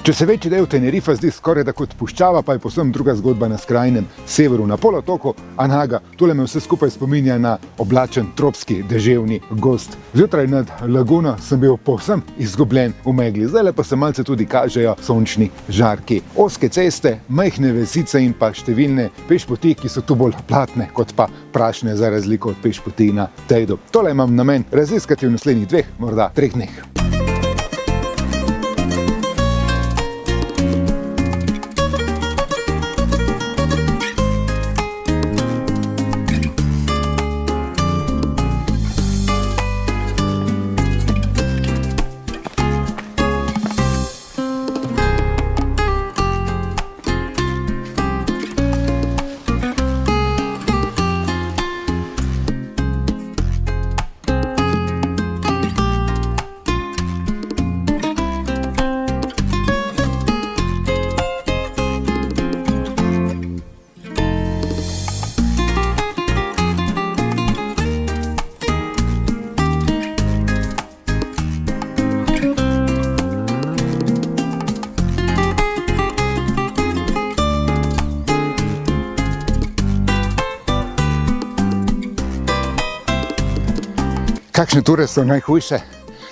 Če se večji del Tenerife zdi skoraj da kot puščava, pa je povsem druga zgodba na skrajnem severu, na polotoku Anaga. Tole me vse skupaj spominja na oblačen tropski deževni gozd. Zjutraj nad laguno sem bil povsem izgubljen v megli, zdaj pa se malce tudi kažejo sončni žarki. Ozke ceste, majhne vesice in pa številne pešpoti, ki so tu bolj platne kot pa prašne, za razliko od pešpoti na Tejdu. Tole imam namen raziskati v naslednjih 2, morda 3 dneh. Kakšne ture so najhujše?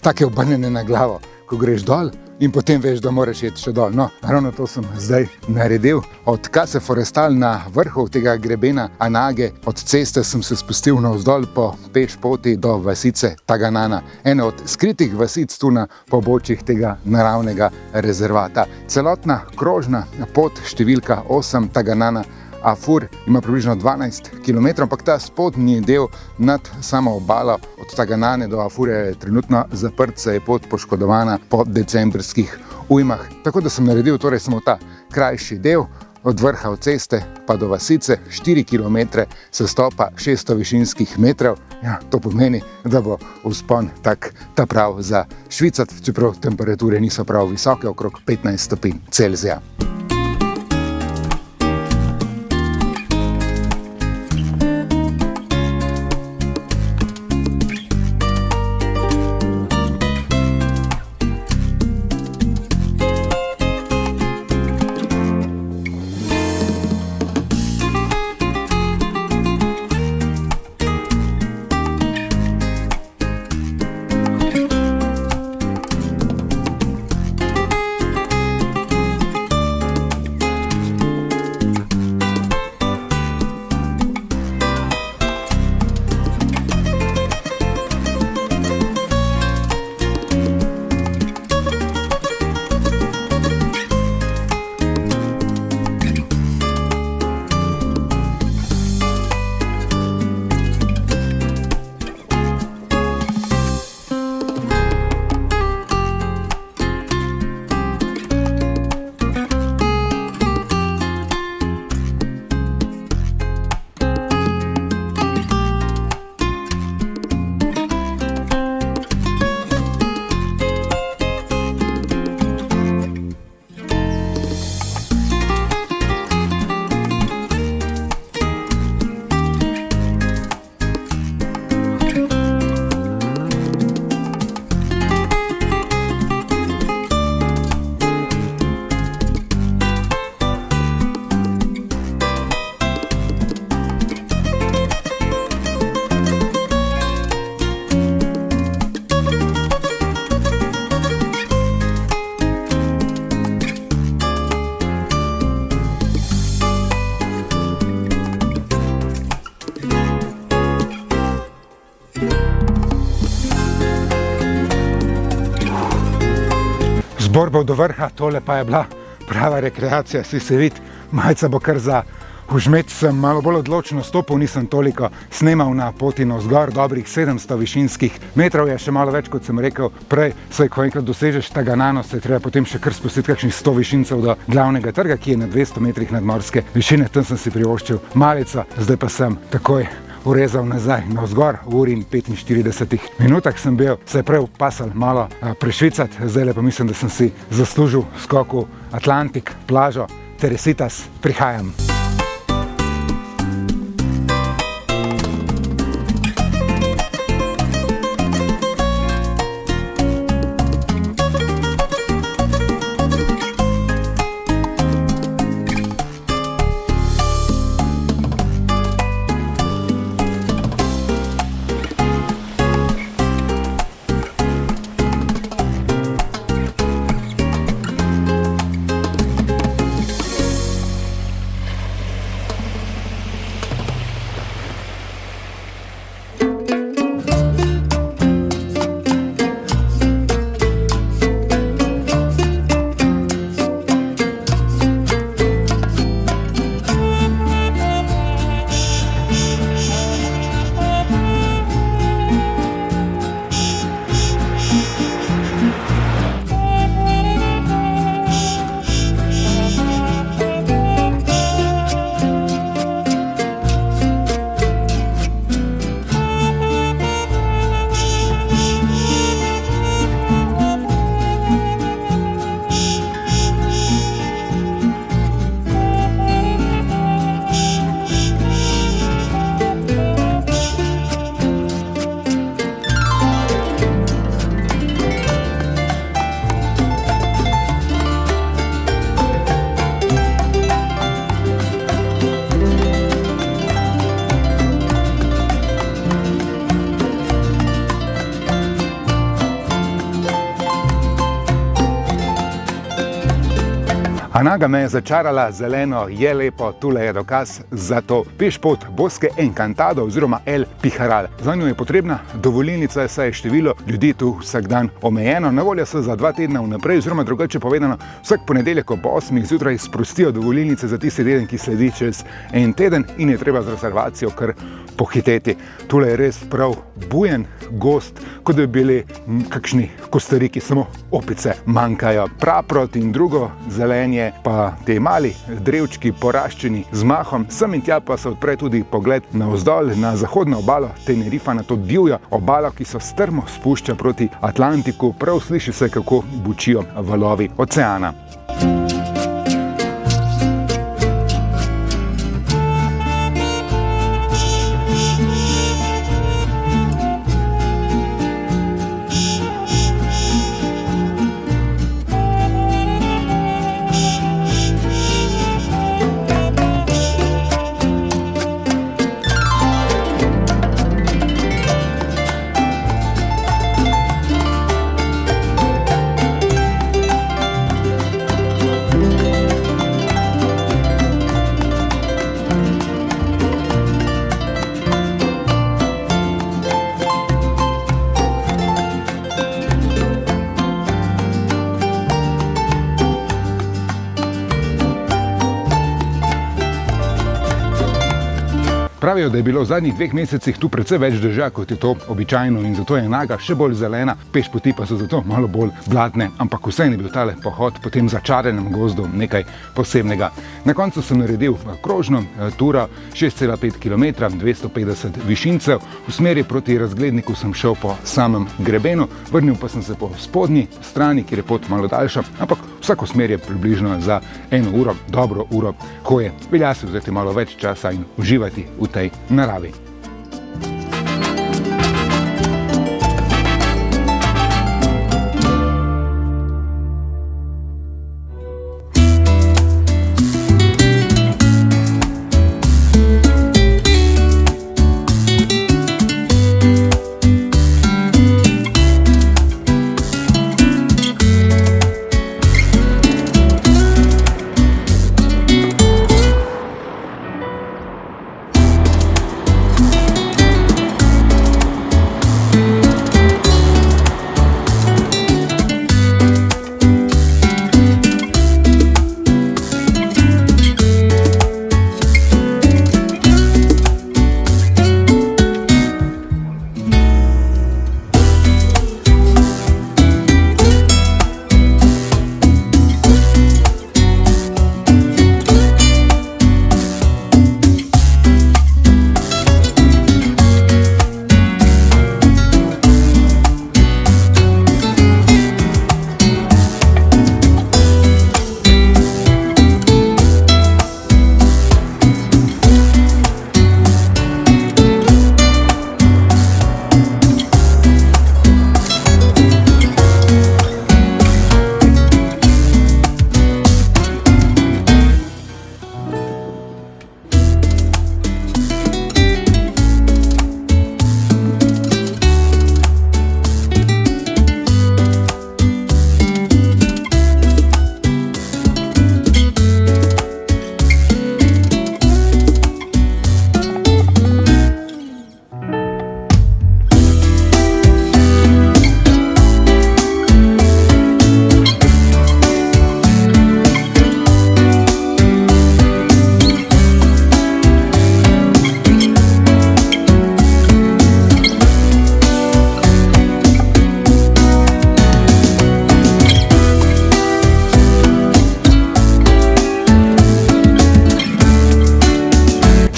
Take obrnjene na glavo, ko greš dol in potem veš, da moraš iti še dol. No, ravno to sem zdaj naredil. Od Case Forestal na vrhu tega grebena Anage, od ceste sem se spustil navzdol po pešpoti do vasice Taganana. Ena od skritih vasic tu na pobočjih tega naravnega rezervata. Celotna krožna pot številka 8 Taganana Afur ima približno 12 km, ampak ta spodnji del nad samo obalo od Taganane do Afure je trenutno zaprt, saj je pot poškodovana po decembrskih ujmah. Tako da sem naredil torej samo ta krajši del od vrha od ceste pa do vasice, 4 km sestopa 600 višinskih metrov. Ja, to pomeni, da bo vzpon tak ta prav za švicati, čeprav temperature niso prav visoke, okrog 15 stopinj Celzija. Zborbal do vrha, tole pa je bila prava rekreacija, si se vidi, malce bo kar za užmet, sem malo bolj odločno stopil, nisem toliko snemal na poti navzgor, dobrih 700 višinskih metrov je še malo več, kot sem rekel prej, saj ko enkrat dosežeš Taganano, se je treba potem še kar spustiti kakšnih 100 višincev do glavnega trga, ki je na 200 metrih nadmorske višine, tam sem si privoščil malico, zdaj pa sem takoj urezal nazaj navzgor, v uri in 45 minutah sem bil, se je prej upasal malo prešvicati, zdaj pa mislim, da sem si zaslužil skok v Atlantik, plažo Teresitas, prihajam. Anaga me je začarala, zeleno je lepo, tule je dokaz za to. Pešpot Bosque Encantado oziroma El Pijaral. Za njo je potrebna dovolilnica, saj je število ljudi tu vsak dan omejeno. Na voljo so za 2 tedna vnaprej, oziroma drugače povedano, vsak ponedeljek ob 8 zjutraj sprostijo dovolilnice za tisti teden, ki sledi čez en teden in je treba z rezervacijo kar pohiteti. Tule je res prav bujen gost, kot da bi bili kakšni Kostariki, samo opice manjkajo. Praprot in drugo zelenje, pa te mali drevčki poraščeni z mahom, sem in tja pa se odpre tudi pogled navzdol na zahodno obalo Tenerifa, na to divjo obalo, ki se strmo spušča proti Atlantiku. Prav sliši se, kako bučijo valovi oceana. Pravijo, da je bilo v zadnjih 2 mesecih tu precej več dežja, kot je to običajno, in zato je Anaga še bolj zelena, pešpoti pa so zato malo bolj blatne, ampak vseeno je bil tale pohod po tem začaranem gozdu nekaj posebnega. Na koncu sem naredil krožno turo 6,5 km, 250 višincev, v smeri proti razgledniku sem šel po samem grebenu, vrnil pa sem se po spodnji strani, kjer je pot malo daljša, ampak vsako smer je približno za 1 uro, dobro uro hoje. Velja se vzeti malo več časa in uživati v tej naravi.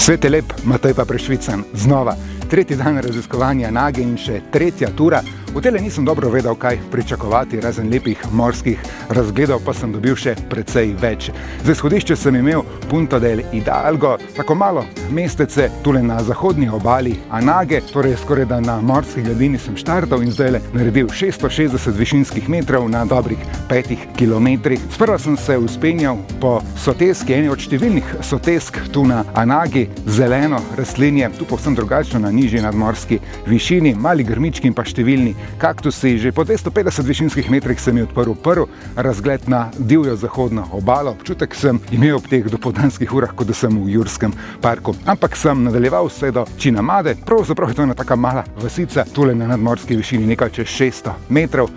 Svet je lep, Matej pa prešvican. Znova, 3. dan raziskovanja Anage in še 3. tura. V tele nisem dobro vedel, kaj pričakovati, razen lepih morskih razgledov, pa sem dobil še precej več. Za izhodišče sem imel Punta del Hidalgo, tako malo mestece tule na zahodnji obali Anage, torej skoraj da na morski gladini sem štartal in zdaj naredil 660 višinskih metrov na dobrih 5 kilometrih. Sprva sem se vzpenjal po soteski, eni od številnih sotesk tu na Anagi, zeleno rastlinje, tu povsem drugačno na nižji nadmorski višini, mali grmički in pa številni kaktusi. Že po 250 višinskih metrih sem je odprl prvi razgled na divjo zahodno obalo. Občutek sem imel ob teh dopoldanskih urah, kot da sem v Jurskem parku. Ampak sem nadaljeval vse do Činamade. Pravzaprav je to ena taka mala vasica, tule na nadmorski višini nekaj čez 600 metrov.